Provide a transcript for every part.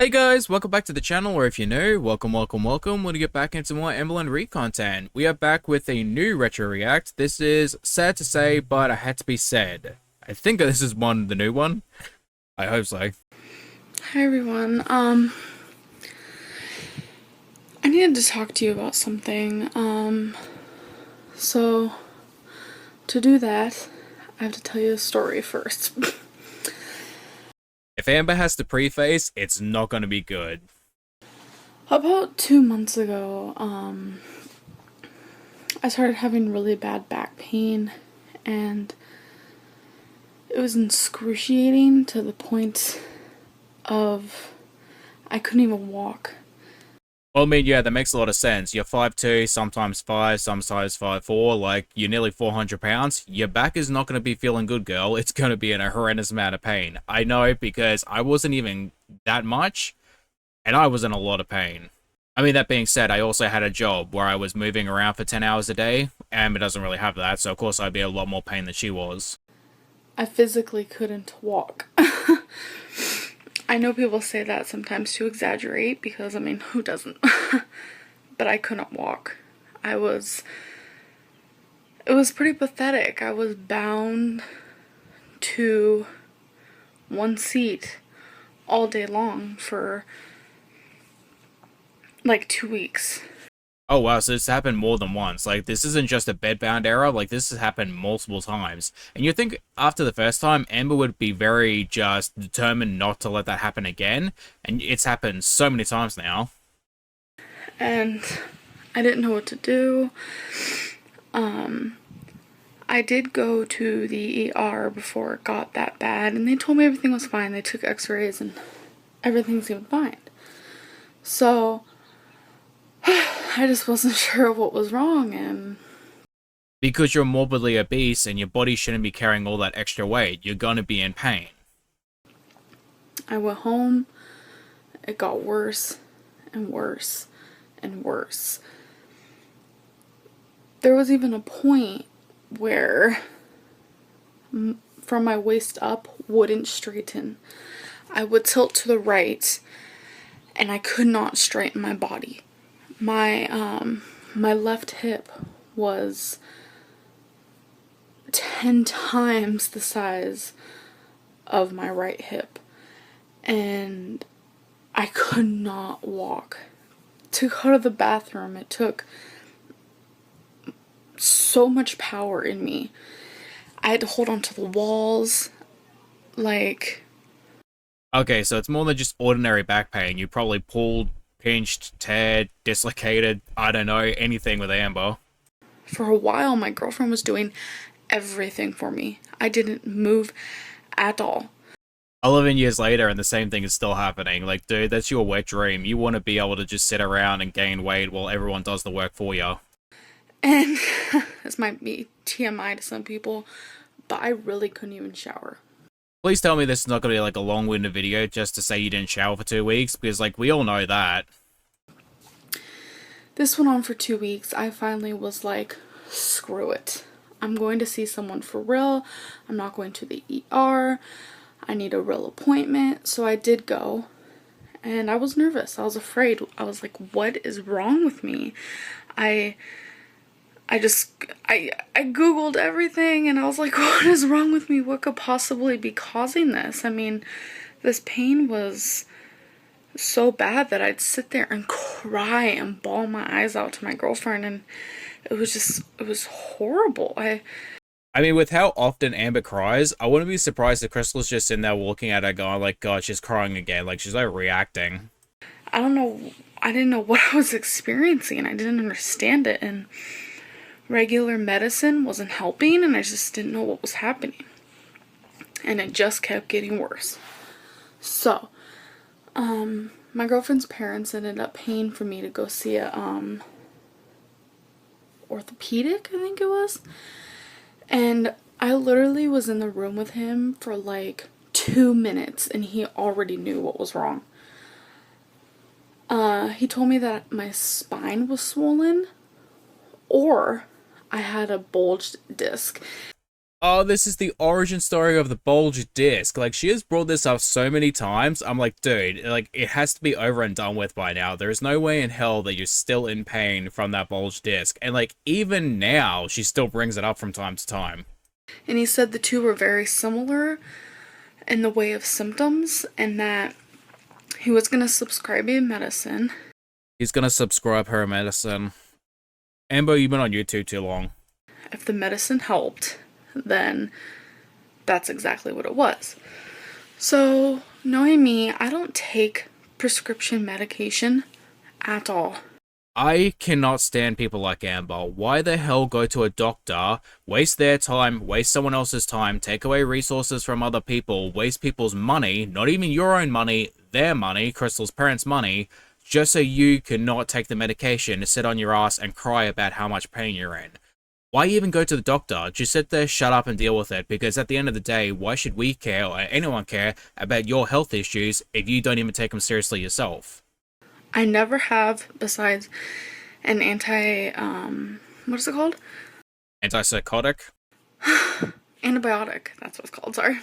Hey guys, welcome back to the channel, or if you're new, welcome. We're gonna get back into more Amberlynn Reid content. We are back with a new retro react. This is sad to say, but it had to be said. I think this is the new one. I hope so. Hi everyone. I needed to talk to you about something. So to do that, I have to tell you a story first. If Amber has to preface, it's not gonna be good. About 2 months ago, I started having really bad back pain, and it was excruciating to the point of I couldn't even walk. Well, I mean, yeah, that makes a lot of sense. You're 5'2", sometimes 5, sometimes 5'4", like, you're nearly 400 pounds. Your back is not going to be feeling good, girl. It's going to be in a horrendous amount of pain. I know, because I wasn't even that much, and I was in a lot of pain. I mean, that being said, I also had a job where I was moving around for 10 hours a day. Amber doesn't really have that, so of course I'd be in a lot more pain than she was. I physically couldn't walk. I know people say that sometimes to exaggerate because, I mean, who doesn't? But I couldn't walk. It was pretty pathetic. I was bound to one seat all day long for like 2 weeks. Oh wow, so this happened more than once. Like, this isn't just a bedbound error, like, this has happened multiple times. And you'd think after the first time, Amber would be very just determined not to let that happen again. And it's happened so many times now. And I didn't know what to do. I did go to the ER before it got that bad, and they told me everything was fine. They took x-rays and everything seemed fine. So I just wasn't sure what was wrong, and Because you're morbidly obese and your body shouldn't be carrying all that extra weight, you're gonna be in pain. I went home. It got worse and worse and worse. There was even a point where from my waist up wouldn't straighten. I would tilt to the right and I could not straighten my body. My left hip was 10 times the size of my right hip, and I could not walk. To go to the bathroom, it took so much power in me. I had to hold on to the walls, like... Okay, so it's more than just ordinary back pain. You probably pulled, pinched, teared, dislocated, I don't know, anything with Amber. For a while, my girlfriend was doing everything for me. I didn't move at all. 11 years later and the same thing is still happening. Like, dude, that's your wet dream. You want to be able to just sit around and gain weight while everyone does the work for you. And this might be TMI to some people, but I really couldn't even shower. Please tell me this is not going to be like a long-winded video just to say you didn't shower for 2 weeks, because, like, we all know that. This went on for 2 weeks. I finally was like, screw it. I'm going to see someone for real. I'm not going to the ER. I need a real appointment. So I did go, and I was nervous. I was afraid. I was like, what is wrong with me? I googled everything, and I was like, what is wrong with me? What could possibly be causing this? I mean, this pain was so bad that I'd sit there and cry and bawl my eyes out to my girlfriend, and it was horrible. I mean, with how often Amber cries, I wouldn't be surprised if Crystal's just sitting there looking at her going like, God, she's crying again. Like, she's like reacting. I don't know. I didn't know what I was experiencing. I didn't understand it, and regular medicine wasn't helping, and I just didn't know what was happening. And it just kept getting worse. So, my girlfriend's parents ended up paying for me to go see a, orthopedic, I think it was. And I literally was in the room with him for like 2 minutes, and he already knew what was wrong. He told me that my spine was swollen, or I had a bulged disc. Oh, this is the origin story of the bulge disc. Like, she has brought this up so many times. I'm like, dude, like, it has to be over and done with by now. There's no way in hell that you're still in pain from that bulge disc. And, like, even now, she still brings it up from time to time. And he said the two were very similar in the way of symptoms, and that he was going to subscribe me medicine. He's gonna subscribe her medicine. Amber, you've been on YouTube too long. If the medicine helped, then that's exactly what it was. So, knowing me, I don't take prescription medication at all. I cannot stand people like Amber. Why the hell go to a doctor, waste their time, waste someone else's time, take away resources from other people, waste people's money, not even your own money, their money, Crystal's parents' money, just so you cannot take the medication to sit on your ass and cry about how much pain you're in? Why even go to the doctor? Just sit there, shut up, and deal with it, because at the end of the day, why should we care, or anyone care, about your health issues if you don't even take them seriously yourself? I never have, besides an what is it called? Antipsychotic? Antibiotic, that's what it's called, sorry.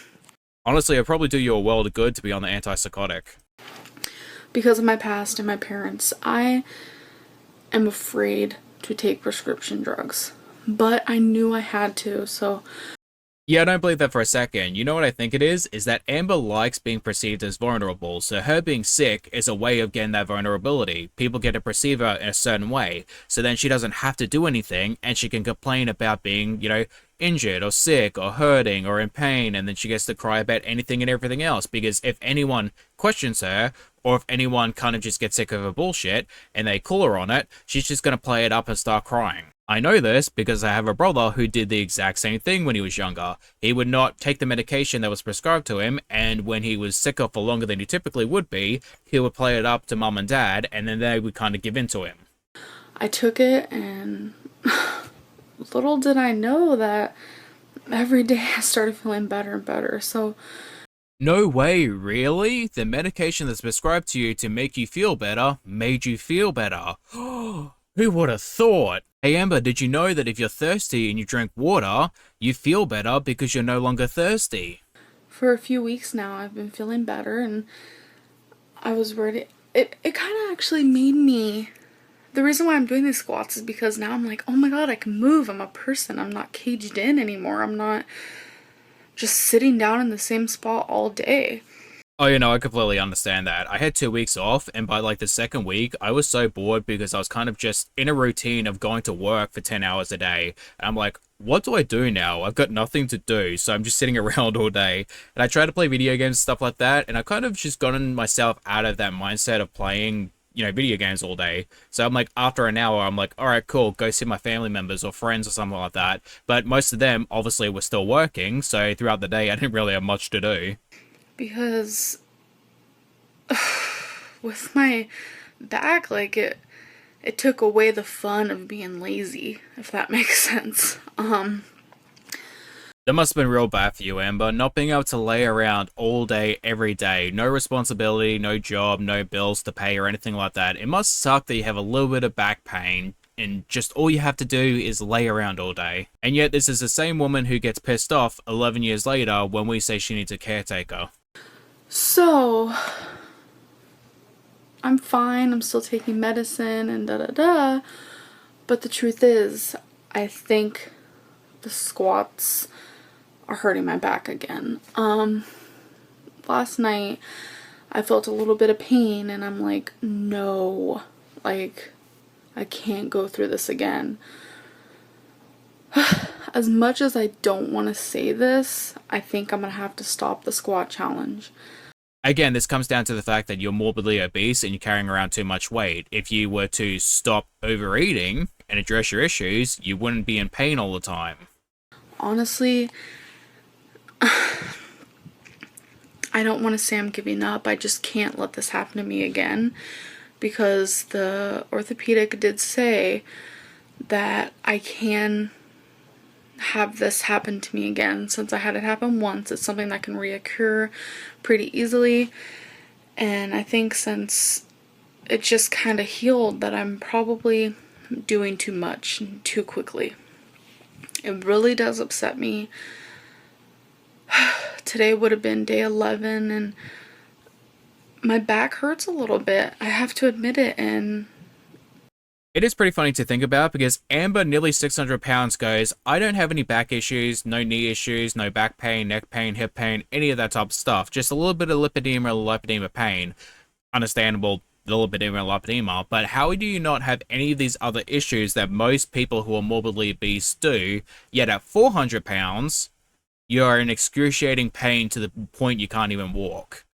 Honestly, it'd probably do you a world of good to be on the antipsychotic. Because of my past and my parents, I am afraid to take prescription drugs. But I knew I had to, so... Yeah, I don't believe that for a second. You know what I think it is? Is that Amber likes being perceived as vulnerable, so her being sick is a way of getting that vulnerability. People get to perceive her in a certain way, so then she doesn't have to do anything, and she can complain about being, injured or sick or hurting or in pain, and then she gets to cry about anything and everything else, because if anyone questions her, or if anyone kind of just gets sick of her bullshit, and they call her on it, she's just going to play it up and start crying. I know this because I have a brother who did the exact same thing when he was younger. He would not take the medication that was prescribed to him, and when he was sicker for longer than he typically would be, he would play it up to mum and dad, and then they would kind of give in to him. I took it, and little did I know that every day I started feeling better and better, so... No way, really? The medication that's prescribed to you to make you feel better made you feel better. Who would have thought? Hey Amber, did you know that if you're thirsty and you drink water, you feel better because you're no longer thirsty? For a few weeks now, I've been feeling better, and I was ready. It kind of actually made me... The reason why I'm doing these squats is because now I'm like, oh my god, I can move. I'm a person. I'm not caged in anymore. I'm not just sitting down in the same spot all day. Oh, I completely understand that. I had 2 weeks off, and by like the second week, I was so bored because I was kind of just in a routine of going to work for 10 hours a day. And I'm like, what do I do now? I've got nothing to do, so I'm just sitting around all day. And I try to play video games and stuff like that, and I kind of just gotten myself out of that mindset of playing video games all day. So I'm like, after an hour, I'm like, all right, cool, go see my family members or friends or something like that. But most of them obviously were still working, so throughout the day, I didn't really have much to do. Because with my back, like it took away the fun of being lazy, if that makes sense. That must have been real bad for you, Amber, not being able to lay around all day, every day. No responsibility, no job, no bills to pay or anything like that. It must suck that you have a little bit of back pain and just all you have to do is lay around all day. And yet this is the same woman who gets pissed off 11 years later when we say she needs a caretaker. So, I'm fine. I'm still taking medicine and da-da-da. But the truth is, I think the squats are hurting my back again. Last night I felt a little bit of pain and I'm like, no, like I can't go through this again. As much as I don't want to say this, I think I'm gonna have to stop the squat challenge. Again, this comes down to the fact that you're morbidly obese and you're carrying around too much weight. If you were to stop overeating and address your issues, you wouldn't be in pain all the time. Honestly, I don't want to say I'm giving up. I just can't let this happen to me again, because the orthopedic did say that I can have this happen to me again. Since I had it happen once, it's something that can reoccur pretty easily. And I think since it just kind of healed, that I'm probably doing too much too quickly. It really does upset me. Today would have been day 11, and my back hurts a little bit. I have to admit it, and It is pretty funny to think about because Amber, nearly 600 pounds, goes, I don't have any back issues, no knee issues, no back pain, neck pain, hip pain, any of that type of stuff. Just a little bit of lipedema pain. Understandable, lipedema, but how do you not have any of these other issues that most people who are morbidly obese do, yet at 400 pounds, you're in excruciating pain to the point you can't even walk?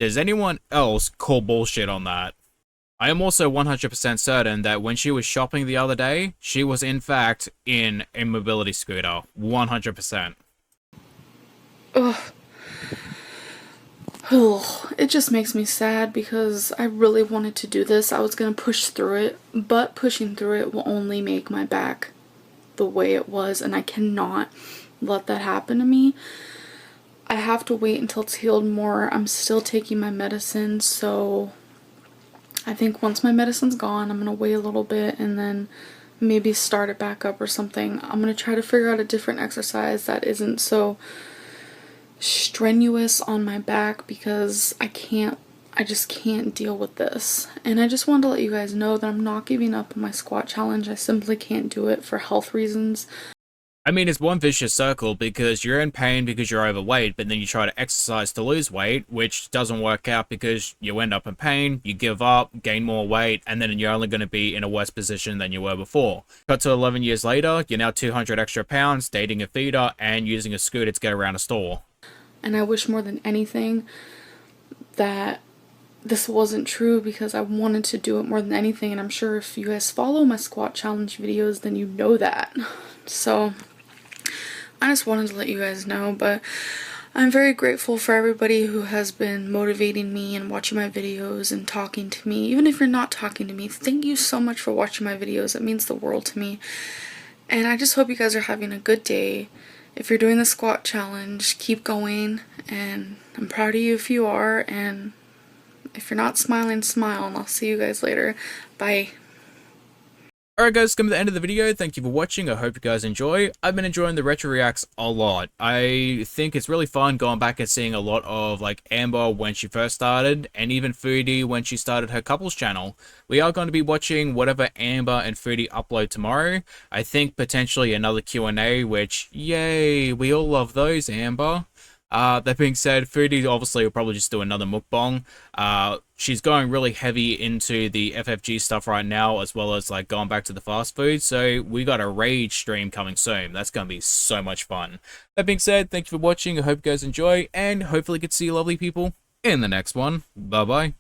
Does anyone else call bullshit on that? I am also 100% certain that when she was shopping the other day, she was in fact in a mobility scooter. 100%. ugh. Oh, it just makes me sad because I really wanted to do this. I was gonna push through it, but pushing through it will only make my back the way it was, and I cannot let that happen to me. I have to wait until it's healed more. I'm still taking my medicine, so I think once my medicine's gone, I'm gonna wait a little bit and then maybe start it back up or something. I'm gonna try to figure out a different exercise that isn't so strenuous on my back because I just can't deal with this. And I just wanted to let you guys know that I'm not giving up on my squat challenge. I simply can't do it for health reasons. I mean, it's one vicious circle because you're in pain because you're overweight, but then you try to exercise to lose weight, which doesn't work out because you end up in pain, you give up, gain more weight, and then you're only going to be in a worse position than you were before. Cut to 11 years later, you're now 200 extra pounds, dating a feeder, and using a scooter to get around a store. And I wish more than anything that this wasn't true because I wanted to do it more than anything. And I'm sure if you guys follow my squat challenge videos, then you know that. So I just wanted to let you guys know, but I'm very grateful for everybody who has been motivating me and watching my videos and talking to me. Even if you're not talking to me, thank you so much for watching my videos. It means the world to me. And I just hope you guys are having a good day. If you're doing the squat challenge, keep going, and I'm proud of you if you are, and if you're not smiling, smile, and I'll see you guys later. Bye. Alright guys, come to the end of the video. Thank you for watching. I hope you guys enjoy. I've been enjoying the retro reacts a lot. I think it's really fun going back and seeing a lot of like Amber when she first started, and even Foodie when she started her couples channel. We are going to be watching whatever Amber and Foodie upload tomorrow. I think potentially another Q&A, which yay, we all love those, Amber. That being said, Foodie obviously will probably just do another mukbang. She's going really heavy into the FFG stuff right now, as well as like going back to the fast food. So we got a Reid stream coming soon. That's going to be so much fun. That being said, thank you for watching. I hope you guys enjoy, and hopefully get to see you lovely people in the next one. Bye bye.